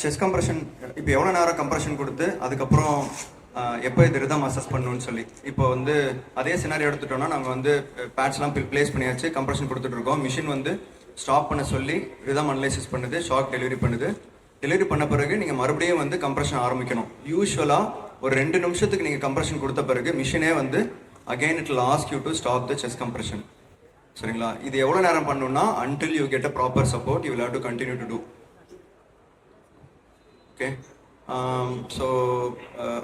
Chess compression இப்போ எவ்வளோ நேரம் கம்ப்ரெஷன் கொடுத்து அதுக்கப்புறம் எப்போ இது ரிதம் அசஸ் பண்ணணும்னு சொல்லி இப்போ வந்து அதே சினாரி எடுத்துட்டோம்னா நாங்கள் வந்து பேட்ச்லாம் ப்ளேஸ் பண்ணியாச்சு, கம்ப்ரெஷன் கொடுத்துட்ருக்கோம். மிஷின் வந்து ஸ்டாப் பண்ண சொல்லி ரிதம் அனலைசிஸ் பண்ணுது, ஷாக் டெலிவரி பண்ணுது. டெலிவரி பண்ண பிறகு நீங்கள் மறுபடியும் வந்து கம்ப்ரெஷன் ஆரம்பிக்கணும். யூஸ்வலாக ஒரு 2 நிமிஷத்துக்கு நீங்கள் கம்ப்ரெஷன் கொடுத்த பிறகு மிஷினே வந்து again it will ask you to stop the chess compression. சரிங்களா? இது எவ்வளோ நேரம் பண்ணணும்னா until you get a proper support you will have to continue to do. Okay, so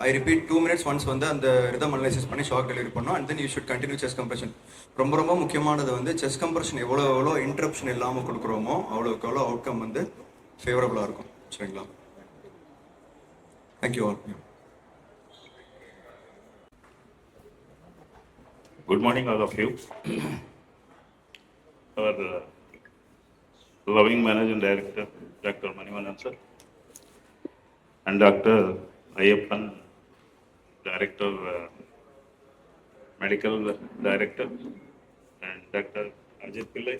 I repeat 2 minutes once வந்து அந்த ரிதம் அனலைசிஸ் பண்ணி shock delivery பண்ணோம், and then you should continue chess compression. ரொம்ப முக்கியமானது வந்து செஸ் கம்ப்ரெஷன் எவ்வளோ interruption இல்லாமல் கொடுக்குறோமோ அவ்வளோக்கு எவ்வளோ அவுட்கம் வந்து ஃபேவரபுளாக இருக்கும். சரிங்களா? Thank you all. Good morning, all of you. Our loving Managing Director, Dr. Manivannan sir, and Dr. Ayyappan, Director, Medical Director, and Dr. Ajit Pillai.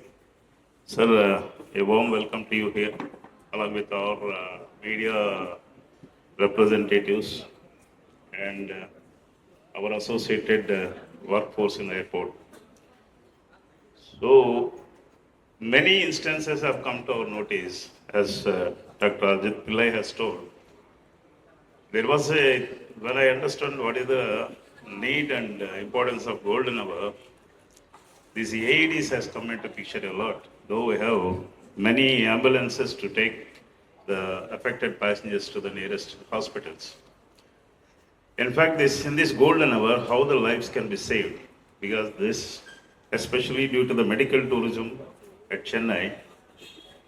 Sir, a warm welcome to you here, along with our media representatives and our associated workforce in the airport. So, many instances have come to our notice, as Dr. Ajit Pillai has told. There was when I understand what is the need and importance of golden hour, these AEDs has come into picture a lot, though we have many ambulances to take the affected passengers to the nearest hospitals. In fact, in this golden hour, how the lives can be saved, because this, especially due to the medical tourism at Chennai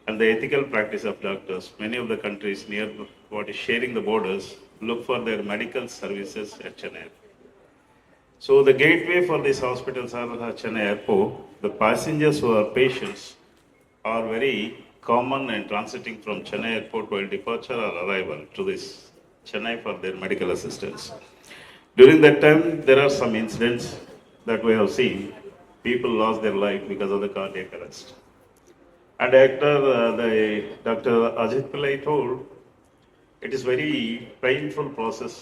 and the ethical practice of doctors, many of the countries near what is sharing the borders look for their medical services at Chennai. So the gateway for these hospitals are Chennai Airport. The passengers who are patients are very common and transiting from Chennai Airport while departure or arrival to this Chennai for their medical assistance. During that time, there are some incidents that we have seen. People lost their life because of the cardiac arrest. And Dr. Ajit Pillai told, it is very painful process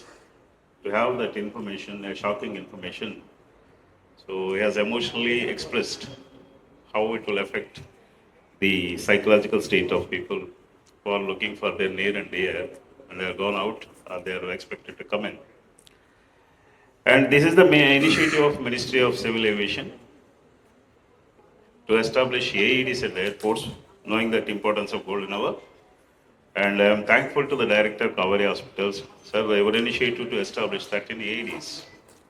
to have that information, a shocking information. So he has emotionally expressed how it will affect the psychological state of people who are looking for their near and dear, and they are gone out, or they are expected to come in. And this is the main initiative of Ministry of Civil Aviation to establish AEDs at the airports, knowing that importance of golden hour. And I am thankful to the Director of Kaveri Hospitals. Sir, I would initiative to establish 13 AEDs,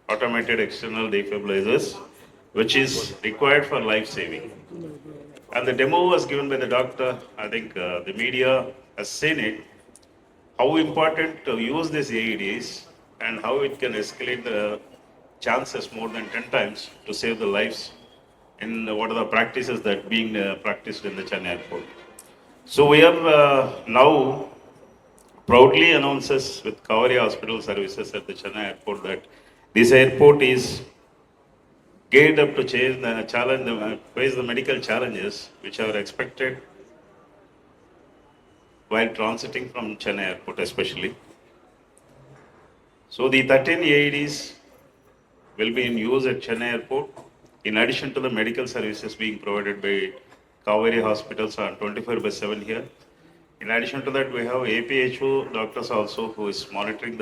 automated external defibrillators, which is required for life saving. And the demo was given by the doctor. I think the media has seen it, how important to use these AEDs and how it can escalate the chances more than 10 times to save the lives in what are the practices that being practiced in the Chennai airport. So we are now proudly announces with Kaveri Hospital Services at the Chennai airport that this airport is geared up to face the medical challenges which are expected while transiting from Chennai airport especially. So the 13 AEDs will be in use at Chennai airport, in addition to the medical services being provided by Kaveri hospitals on 24/7 here. In addition to that, we have APHO doctors also who is monitoring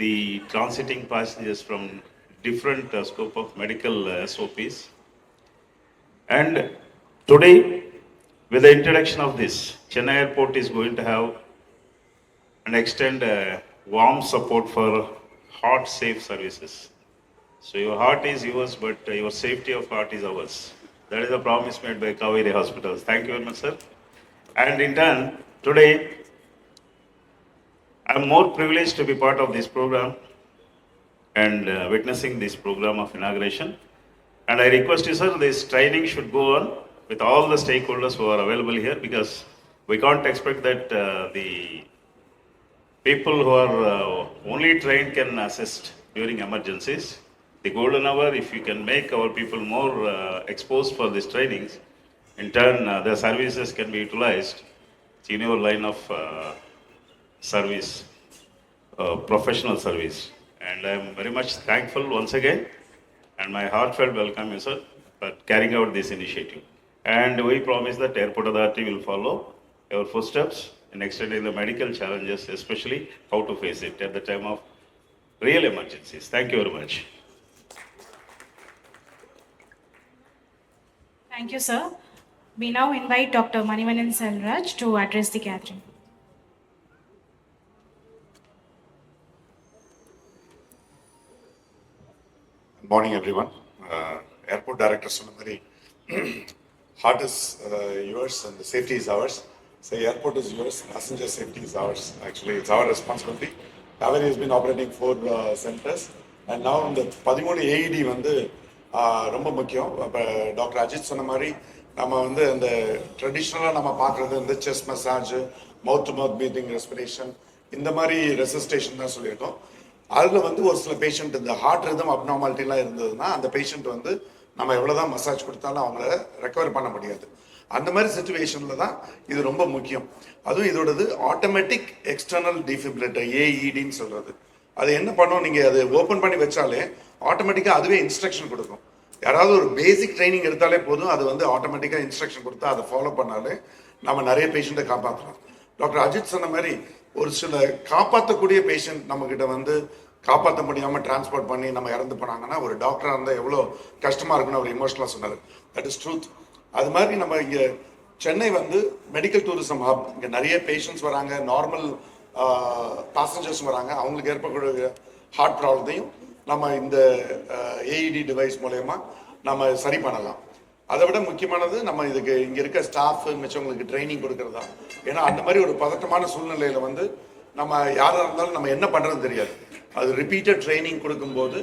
the transiting passengers from different scope of medical SOPs. And today, with the introduction of this, Chennai airport is going to have and extend warm support for heart safe services. So your heart is yours, but your safety of heart is ours. That is a promise made by Kaveri Hospitals. Thank you very much, sir. And in turn, today, I am more privileged to be part of this program and witnessing this program of inauguration. And I request you, sir, this training should go on with all the stakeholders who are available here, because we can't expect that the people who are only trained can assist during emergencies. The golden hour, if you can make our people more exposed for these trainings, in turn the services can be utilized in your line of service, professional service. And I am very much thankful once again, and my heartfelt welcome you, sir, for carrying out this initiative. And we promise that Airport Authority will follow your footsteps in extending the medical challenges, especially how to face it at the time of real emergencies. Thank you very much. Thank you, sir. We now invite Dr. Manivannan Selvaraj to address the gathering. Good morning, everyone. Airport Director Sunamari, heart is yours and the safety is ours. Say airport is yours, passenger safety is ours. Actually, it's our responsibility. Kaveri has been operating 4 centers and now இந்த 13 AED வந்து ரொம்ப முக்கியம். இப்போ doctor Ajith சொன்ன மாதிரி நம்ம வந்து இந்த ட்ரெடிஷ்னலாக நம்ம பார்க்குறது இந்த chest massage, mouth to mouth breathing, respiration, இந்த மாதிரி ரெசிஸ்டேஷன் தான் சொல்லியிருக்கோம். அதில் வந்து ஒரு சில பேஷண்ட் இந்த ஹார்ட் ரிதம் அப்நார்மாலிட்டிலாம் இருந்ததுன்னா அந்த பேஷண்ட் வந்து நம்ம எவ்வளோதான் மசாஜ் கொடுத்தாலும் அவங்கள ரெக்கவர் பண்ண முடியாது. அந்த மாதிரி சுச்சுவேஷனில் தான் இது ரொம்ப முக்கியம். அதுவும் இதோடது ஆட்டோமேட்டிக் எக்ஸ்டர்னல் டிஃபிபிரிலேட்டர், ஏஇடின்னு சொல்கிறது. அது என்ன பண்ணும், நீங்கள் அது ஓப்பன் பண்ணி வச்சாலே ஆட்டோமேட்டிக்காக அதுவே இன்ஸ்ட்ரக்ஷன் கொடுக்கும். யாராவது ஒரு பேசிக் ட்ரைனிங் எடுத்தாலே போதும், அது வந்து ஆட்டோமேட்டிக்காக இன்ஸ்ட்ரக்ஷன் கொடுத்தா அதை ஃபாலோ பண்ணாலே நம்ம நிறைய பேஷண்ட்டை காப்பாற்றலாம். டாக்டர் அஜித் சொன்ன மாதிரி ஒரு சில காப்பாற்றக்கூடிய பேஷண்ட் நம்மக்கிட்ட வந்து காப்பாற்ற முடியாமல் டிரான்ஸ்போர்ட் பண்ணி நம்ம இறந்து போனாங்கன்னா ஒரு டாக்டராக இருந்தால் எவ்வளோ கஷ்டமாக இருக்குன்னு அவர் இமோஷனலாக சொன்னார். That is truth. அது மாதிரி நம்ம இங்கே சென்னை வந்து மெடிக்கல் டூரிசம் ஹப். இங்கே நிறைய பேஷண்ட்ஸ் வராங்க, நார்மல் பேசஞ்சர்ஸ் வராங்க. அவங்களுக்கு ஏற்படக்கூடிய ஹார்ட் ப்ராப்ளத்தையும் நம்ம இந்த ஏஇடி டிவைஸ் மூலயமா நம்ம சரி பண்ணலாம். அதை விட முக்கியமானது நம்ம இதுக்கு இங்கே இருக்க ஸ்டாஃப் மிச்சவங்களுக்கு ட்ரைனிங் கொடுக்கறதா. ஏன்னா அந்த மாதிரி ஒரு பதட்டமான சூழ்நிலையில் வந்து நம்ம யாராக இருந்தாலும் நம்ம என்ன பண்ணுறதுன்னு தெரியாது. அது ரிப்பீட்டட் ட்ரைனிங் கொடுக்கும்போது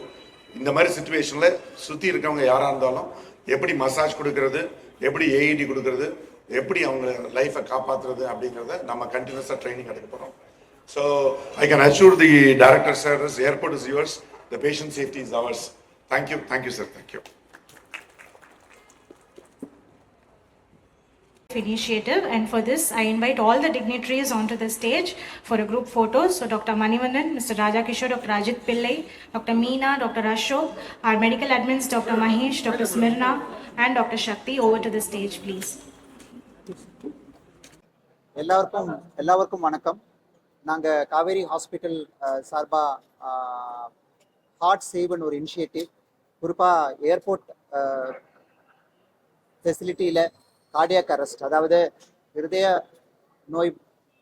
இந்த மாதிரி சுச்சுவேஷனில் சுற்றி இருக்கவங்க யாராக இருந்தாலும் எப்படி மசாஜ் கொடுக்கறது, எப்படி ஏஇடி கொடுக்கறது, எப்படி அவங்க லைஃப்பை காப்பாற்றுறது அப்படிங்கிறத நம்ம கண்டினியூஸாக ட்ரைனிங் எடுக்க போகிறோம். So I can assure the director sir, airport is yours, the patient safety is hours. Thank you sir, thank you. Initiative, and for this I invite all the dignitaries onto the stage for a group photo. So Dr. Manivannan, Mr. Raja Kishore, Dr. Ajit Pillai, Dr. Meena, Dr. Ashok, our medical admins Dr. Mahesh, Dr. Smirna and Dr. Shakti, over to the stage please. எல்லாருக்கும் வணக்கம். நாங்கள் Kaveri hospital சார்பாக heart சேவ்னு ஒரு initiative, குறிப்பாக airport ஃபெசிலிட்டியில் cardiac arrest, அதாவது இருதய நோய்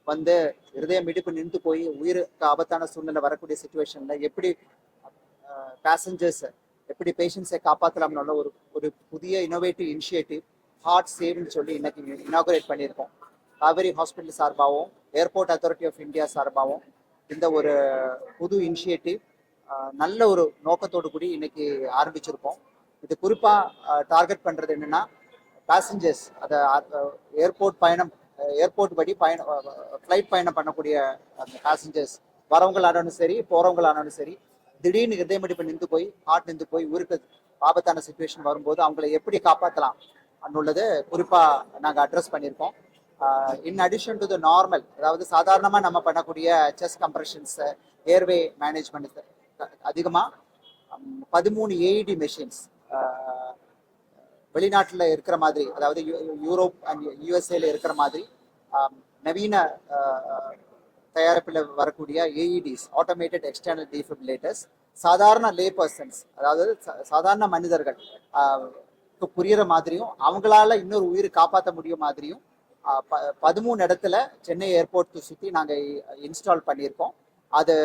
வந்து இருதய மிடிப்பு நின்று போய் உயிருக்கு ஆபத்தான சூழ்நிலை வரக்கூடிய சுச்சுவேஷனில் எப்படி பேசஞ்சர்ஸை, எப்படி பேஷண்ட்ஸை காப்பாற்றலாம்னு ஒரு புதிய இனோவேட்டிவ் இனிஷியேட்டிவ் ஹார்ட் சேவ்னு சொல்லி இன்னைக்கு இனாகுரேட் பண்ணியிருக்கோம். காவேரி ஹாஸ்பிட்டல் சார்பாகவும் ஏர்போர்ட் அத்தாரிட்டி ஆஃப் இந்தியா சார்பாகவும் இந்த ஒரு புது இனிஷியேட்டிவ் நல்ல ஒரு நோக்கத்தோடு கூடி இன்னைக்கு ஆரம்பிச்சிருக்கோம். இது குறிப்பாக டார்கெட் பண்ணுறது என்னென்னா பேசஞ்சர்ஸ், அதை ஏர்போர்ட் படி ஃப்ளைட் பயணம் பண்ணக்கூடிய அந்த பேசஞ்சர்ஸ் வரவங்களானாலும் சரி போகிறவங்களானாலும் சரி, திடீர்னு இதயமிடிப்பு நின்று போய் ஹார்ட் நின்று போய் ஊருக்கு ஆபத்தான சுச்சுவேஷன் வரும்போது அவங்கள எப்படி காப்பாற்றலாம் அன்னுள்ளது குறிப்பாக நாங்கள் அட்ரஸ் பண்ணியிருக்கோம். In addition to the normal, அதாவது சாதாரணமாக நம்ம பண்ணக்கூடிய செஸ்ட் கம்ப்ரெஷன்ஸ், ஏர்வே மேனேஜ்மெண்ட் அதிகமாக 13 ஏஇடி மெஷின்ஸ் வெளிநாட்டில் இருக்கிற மாதிரி, அதாவது யூரோப் அண்ட் யூஎஸ்ஏல இருக்கிற மாதிரி நவீன தயாரிப்பில் வரக்கூடிய ஏஇடிஸ், ஆட்டோமேட்டட் எக்ஸ்டர்னல் டிஃபிபிரிலேட்டர்ஸ், சாதாரண லே பர்சன்ஸ், அதாவது சாதாரண மனிதர்கள் புரிகிற மாதிரியும் அவங்களால இன்னொரு உயிர் காப்பாற்ற முடியும் மாதிரியும் 13 இடத்துல சென்னை ஏர்போர்ட் சுற்றி நாங்கள் இன்ஸ்டால் பண்ணியிருக்கோம். அது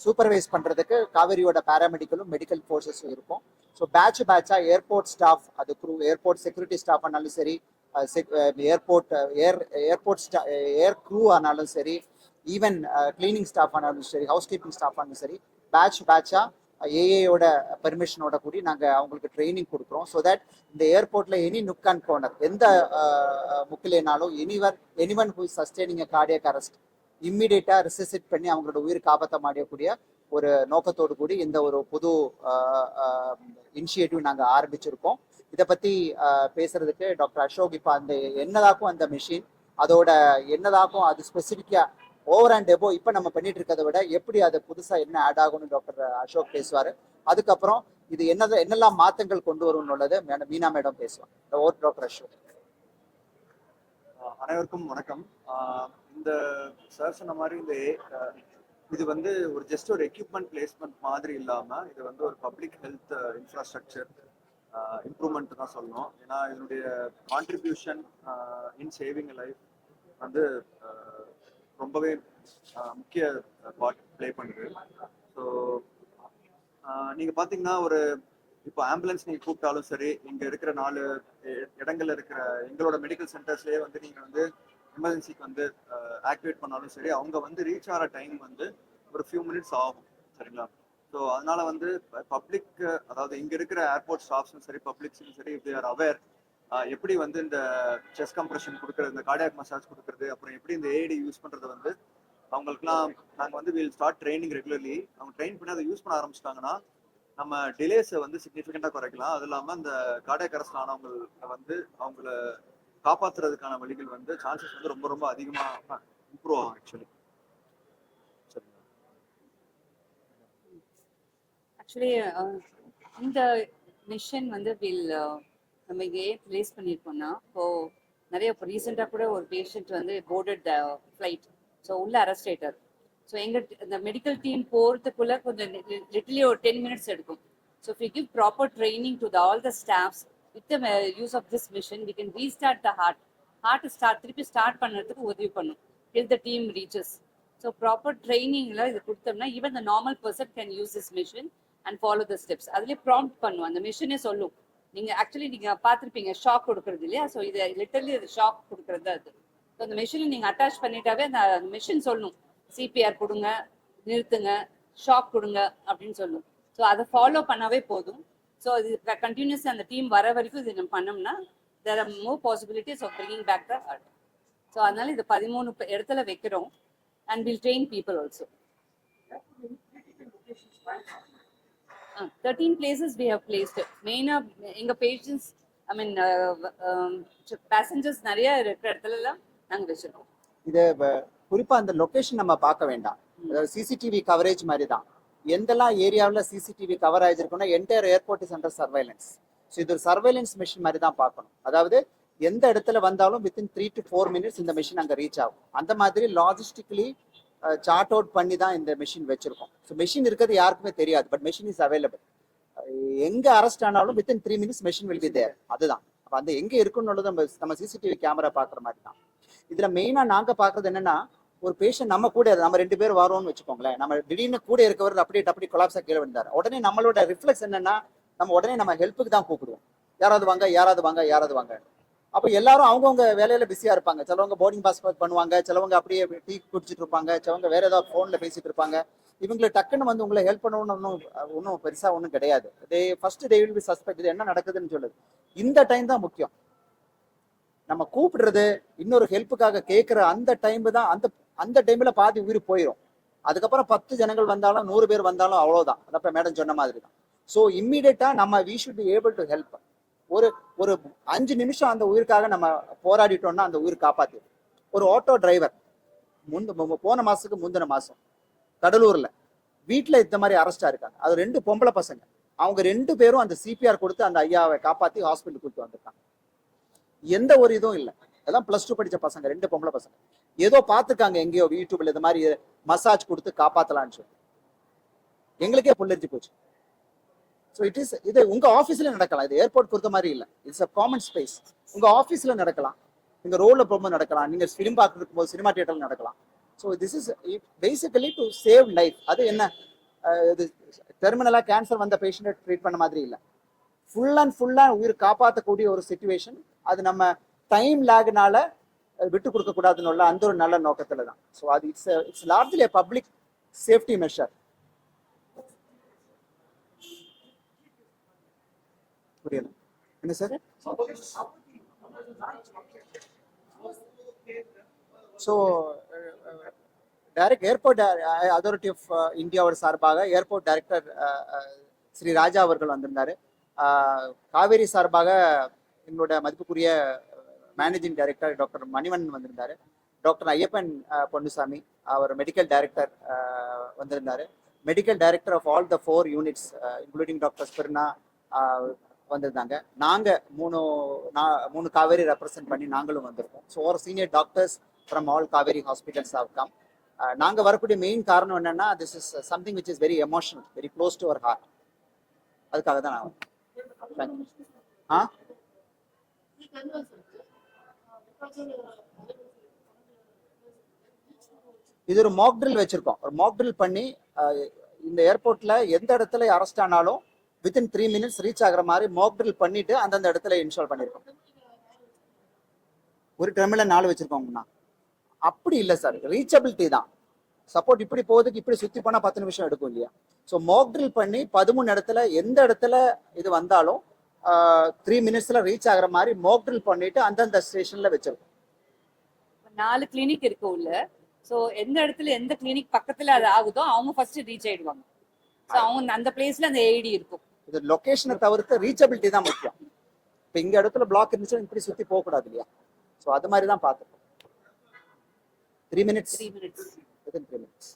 சூப்பர்வைஸ் பண்ணுறதுக்கு காவேரியோட பேராமெடிக்கலும் மெடிக்கல் ஃபோர்ஸஸும் இருக்கும். ஸோ பேட்சாக ஏர்போர்ட் ஸ்டாஃப், அது ஏர்போர்ட் செக்யூரிட்டி ஸ்டாஃப் ஆனாலும் சரி, ஏர் க்ரூ ஆனாலும் சரி, ஈவன் கிளீனிங் ஸ்டாஃப் ஆனாலும் சரி, ஹவுஸ் கீப்பிங் ஸ்டாஃப் ஆனாலும் சரி, பேட்சாக ஏஏயோட பெர்மிஷனோட கூடி நாங்கள் அவங்களுக்கு ட்ரைனிங் கொடுக்குறோம். ஸோ தட் இந்த ஏர்போர்ட்டில் எனி நுக் அண்ட் கார்னர், எந்த முக்கிலேனாலும் anyone who is sustaining a cardiac arrest இம்மிடியேட்டாக ரிசசிட் பண்ணி அவங்களோட உயிர் காப்பாற்ற முடியக்கூடிய ஒரு நோக்கத்தோடு கூடி இந்த ஒரு புது இனிஷியேட்டிவ் நாங்கள் ஆரம்பிச்சிருக்கோம். இதை பற்றி பேசுறதுக்கு டாக்டர் அசோக் இப்போ அந்த என்னதாக்கும் அந்த மிஷின் அதோட என்னதாகும், அது ஸ்பெசிஃபிக்காக ஓவர் அண்ட் எபோ இப்போ நம்ம பண்ணிட்டு இருக்கிறத விட எப்படி அது புதுசாக என்ன ஆட் ஆகும்னு டாக்டர் அசோக் பேசுவார். அதுக்கப்புறம் இது என்னெல்லாம் மாற்றங்கள் கொண்டு வரும்னு உள்ளது மீனா மேடம் பேசுவாங்க. டாக்டர் அசோக். அனைவருக்கும் வணக்கம். இந்த சார் சொன்ன மாதிரி இது வந்து ஜஸ்ட் ஒரு எக்யூப்மெண்ட் பிளேஸ்மெண்ட் மாதிரி இல்லாமல் இது வந்து ஒரு பப்ளிக் ஹெல்த் இன்ஃப்ராஸ்ட்ரக்சர் இம்ப்ரூவ்மெண்ட் தான் சொல்லணும். ஏன்னா இதனுடைய கான்ட்ரிபியூஷன் இன் சேவிங் லைஃப் வந்து ரொம்பவே முக்கிய பார்ட் ப்ளே பண்ணுது. ஸோ நீங்கள் பார்த்தீங்கன்னா இப்போ ஆம்புலன்ஸ் நீங்கள் கூப்பிட்டாலும் சரி, இங்கே இருக்கிற 4 இடங்கள்ல இருக்கிற எங்களோட மெடிக்கல் சென்டர்ஸ்லேயே வந்து நீங்கள் வந்து எமர்ஜென்சிக்கு வந்து ஆக்டிவேட் பண்ணாலும் சரி, அவங்க வந்து ரீச் ஆகிற டைம் வந்து ஒரு ஃபியூ மினிட்ஸ் ஆகும். சரிங்களா? ஸோ அதனால வந்து பப்ளிக், அதாவது இங்கே இருக்கிற ஏர்போர்ட் ஸ்டாஃப்ஸும் சரி, பப்ளிக்ஸும் சரி, இஃப் தே ஆர் அவேர் எப்படி வந்து இந்த செஸ்ட் கம்ப்ரெஷன் கொடுக்குறது, இந்த கார்டியாக் மசாஜ் கொடுக்குறது, அப்புறம் எப்படி இந்த ஏஐடி யூஸ் பண்ணுறது வந்து அவங்களுக்குலாம் நாங்கள் வந்து வில் ஸ்டார்ட் ட்ரைனிங் ரெகுலர்லி. அவங்க ட்ரெயின் பண்ணி அதை யூஸ் பண்ண ஆரம்பிச்சிட்டாங்கன்னா நம்ம டிலேஸை வந்து சிக்னிஃபிகண்டாக குறைக்கலாம். அது இல்லாமல் இந்த கார்டியாக் அரெஸ்ட் ஆனவங்களை வந்து அவங்கள காப்பாற்றுறதுக்கான வழிகள் வந்து சான்சஸ் வந்து ரொம்ப ரொம்ப அதிகமாக இம்ப்ரூவ் ஆகும் ஆக்சுவலி. ஆக்சுவலி இந்த மிஷன் வந்து நம்ம இங்கே ஏன் ப்ளேஸ் பண்ணியிருக்கோம்னா, இப்போ நிறைய இப்போ ரீசெண்டாக கூட ஒரு பேஷண்ட் வந்து போர்டட் ஃப்ளைட், ஸோ உள்ள அரெஸ்ட் ஆயிட்டார். ஸோ இந்த மெடிக்கல் டீம் போகிறதுக்குள்ள கொஞ்சம் லிட்டலி ஒரு 10 மினிட்ஸ் எடுக்கும். So if you give proper training to all the staffs with the use of this machine, we can restart the heart திருப்பி start பண்ணுறதுக்கு உதவி பண்ணும் till the team reaches. So proper ட்ரைனிங்கில் இது கொடுத்தோம்னா even the normal person can use this machine and follow the steps. அதுலேயே prompt பண்ணுவோம், அந்த மிஷினே சொல்லும். நீங்கள் பார்த்துருப்பீங்க ஷாக் கொடுக்குறது இல்லையா? ஸோ இது லிட்டரலி அது ஷாக் கொடுக்குறது தான் அது. ஸோ அந்த மிஷினை நீங்கள் அட்டாச் பண்ணிட்டாவே அந்த மிஷின் சொல்லணும், சிபிஆர் கொடுங்க, நிறுத்துங்க, ஷாக் கொடுங்க அப்படின்னு சொல்லும். ஸோ அதை ஃபாலோ பண்ணாவே போதும். ஸோ இது கண்டினியூஸ் அந்த டீம் வர வரைக்கும் இது நம்ம பண்ணோம்னா there are more possibilities of bringing back the heart. So அதனால இது 13 இடத்துல வைக்கிறோம் and will train people also. 13 places we have placed. மெயினா எங்க பேஷண்ட்ஸ், ஐ மீன் பேசஞ்சர்ஸ் நிறைய இருக்கிற இடத்துலலாம் நாங்கள் வச்சிருக்கோம். இது குறிப்பா அந்த லொகேஷன் நம்ம பார்க்க வேண்டாம், சிசிடிவி கவரேஜ் மாதிரி தான். எந்தெல்லாம் ஏரியாவில் சிசிடிவி கவர் ஆகிருக்குன்னா entire airport is under surveillance. So இது ஒரு சர்வைலன்ஸ் மிஷின் மாதிரி தான் பார்க்கணும். அதாவது எந்த இடத்துல வந்தாலும் வித்தின் 3 to 4 மினிட்ஸ் இந்த மிஷின் அங்கே ரீச் ஆகும். அந்த மாதிரி லாஜிஸ்டிக்கலி சார்ட் அவுட் பண்ணி தான் இந்த மிஷின் வச்சிருக்கோம். ஸோ மிஷின் இருக்கிறது யாருக்குமே தெரியாது, பட் மிஷின் இஸ் அவைலபிள். எங்க அரெஸ்ட் ஆனாலும் within 3 minutes machine will be there. அதுதான் அப்போ அந்த எங்க இருக்குன்னு நம்ம சிசிடிவி கேமரா பார்க்குற மாதிரி தான். இதுல மெயினா நாங்க பாக்குறது என்னன்னா, ஒரு பேஷண்ட் நம்ம கூட, நம்ம 2 பேர் வரோம்னு வச்சுக்கோங்களேன், நம்ம திடீர்னு கூட இருக்கவர் அப்படியே கொலாப்ஸா கீழே விழுந்தாரு. உடனே நம்மளோட ரிஃப்ளெக்ஸ் என்னன்னா, நம்ம ஹெல்ப்புக்கு தான் கூப்பிடுவோம், யாராவது வாங்க. அப்போ எல்லாரும் அவங்கவுங்க வேலையில பிஸியா இருப்பாங்க. சிலவங்க போர்டிங் பாஸ் பண்ணுவாங்க, சிலவங்க அப்படியே டீ குடிச்சிட்டு இருப்பாங்க, சிலவங்க வேற ஏதாவது போன்ல பேசிட்டு இருப்பாங்க. இவங்களை டக்குன்னு வந்து உங்களை ஹெல்ப் பண்ணணும்னு ஒன்றும் பெருசா ஒன்றும் கிடையாது. First they will be suspect, இது என்ன நடக்குதுன்னு சொல்லுது. இந்த டைம் தான் முக்கியம். நம்ம கூப்பிடுறது, இன்னொரு ஹெல்ப்புக்காக கேட்குற அந்த டைம் தான், அந்த டைம்ல பாதி உயிர் போயிடும். அதுக்கப்புறம் 10 ஜனங்கள் வந்தாலும் 100 பேர் வந்தாலும் அவ்வளோதான். அதப்ப மேடம் சொன்ன மாதிரி தான். ஸோ இம்மீடியட்டா நம்ம we should be able to help. ஒரு 5 நிமிஷம் அந்த உயிருக்காக நம்ம போராடிட்டோம்னா அந்த உயிர் காப்பாத்து. ஒரு ஆட்டோ டிரைவர் போன மாசத்துக்கு முந்தின மாசம் கடலூர்ல வீட்டுல இந்த மாதிரி அரெஸ்டா இருக்காங்க. அது 2 பொம்பளை பசங்க. அவங்க 2 பேரும் அந்த சிபிஆர் கொடுத்து அந்த ஐயாவை காப்பாத்தி ஹாஸ்பிட்டல் கூப்பிட்டு வந்திருக்காங்க. எந்த ஒரு இதுவும் இல்லை. அதெல்லாம் +2 படிச்ச பசங்க, 2 பொம்பளை பசங்க. ஏதோ பார்த்துருக்காங்க எங்கேயோ யூடியூப்ல இந்த மாதிரி மசாஜ் கொடுத்து காப்பாத்தலான்னு சொல்லி. எங்களுக்கே புல்லரிச்சு போச்சு. ஸோ இது உங்க ஆஃபீஸ்ல நடக்கலாம். இது ஏர்போர்ட் பொறுத்த மாதிரி இல்லை, இட்ஸ் அ காமன் ஸ்பேஸ். உங்க ஆஃபீஸ்ல நடக்கலாம், நீங்க ரோட்ல போகும்போது நடக்கலாம், நீங்க ஃபிலிம் பார்க்க இருக்கும்போது சினிமா தியேட்டர்ல நடக்கலாம். So this is basically to save life. அது என்ன, இது டெர்மினலா கேன்சர் வந்த பேஷண்ட்டை ட்ரீட் பண்ண மாதிரி இல்லை, ஃபுல்லா உயிர் காப்பாற்றக்கூடிய ஒரு சிச்சுவேஷன். அது நம்ம டைம் லேக்னால விட்டு கொடுக்க கூடாதுன்னு அந்த ஒரு நல்ல நோக்கத்துல தான். ஸோ அது it's largely a public safety measure. புரியல என்ன sir? So direct airport authority of இந்தியாவோட சார்பாக ஏர்போர்ட் டைரக்டர் ஸ்ரீ ராஜா அவர்கள் வந்திருந்தாரு. காவேரி சார்பாக எங்களோட மதிப்புக்குரிய மேனேஜிங் டைரக்டர் டாக்டர் மணிவண்ணன் வந்திருந்தாரு. டாக்டர் ஐயப்பன் பொன்னுசாமி அவர் மெடிக்கல் டைரக்டர் வந்திருந்தாரு. Medical director of all the 4 units including doctor Spirna வந்திருந்தாங்க. நாங்கள் மூணு காவேரி ரெப்ரசென்ட் பண்ணி நாங்களும் வந்திருக்கோம். ஸோ ஒரு senior doctors from all Kauvery hospitals have come. நாங்கள் வரக்கூடிய மெயின் காரணம் என்னன்னா, this is something which is very emotional, very close to our heart. அதுக்காக தான் நான் இது ஒரு மாக் ட்ரில் வச்சிருக்கோம். ஒரு மாக் ட்ரில் பண்ணி இந்த ஏர்போர்ட்ல எந்த இடத்துல அரெஸ்ட் ஆனாலும் வித்தின் 3 மினிட்ஸ் ரீச் ஆகுற மாதிரி மாக் ட்ரில் பண்ணிட்டு அந்தந்த இடத்துல இன்ஸ்டால் பண்ணியிருக்கோம். ஒரு டெர்மினல் 4 வச்சிருக்கோங்கண்ணா. அப்படி இல்லை சார், ரீச்சபிலிட்டி தான். சப்போர்ட் இப்படி போகுதுக்கு இப்படி சுற்றி போனால் 10 நிமிஷம் எடுக்கும் இல்லையா? ஸோ மாக் ட்ரில் பண்ணி 13 இடத்துல எந்த இடத்துல இது வந்தாலும் 3 மினிட்ஸ்ல ரீச் ஆகுற மாதிரி மாக் ட்ரில் பண்ணிட்டு அந்தந்த ஸ்டேஷன்ல வச்சிருக்கோம். 4 கிளினிக் இருக்கு உள்ள. ஸோ எந்த இடத்துல எந்த கிளினிக் பக்கத்துல அது ஆகுதோ அவங்க ஃபர்ஸ்ட் ரீச் ஆயிடுவாங்க. ஸோ அவங்க அந்த பிளேஸ்ல அந்த ஏஐடி இருக்கும். இது லொகேஷனை தவிர்த்து ரீச்சபிலிட்டி தான் முக்கியம். இப்போ இங்க இடத்துல பிளாக் இருந்துச்சு இப்படி சுற்றி போகக்கூடாது இல்லையா? ஸோ அது மாதிரி தான் பார்த்துருக்கோம். 3 மினிட்ஸ். Within 3 minutes.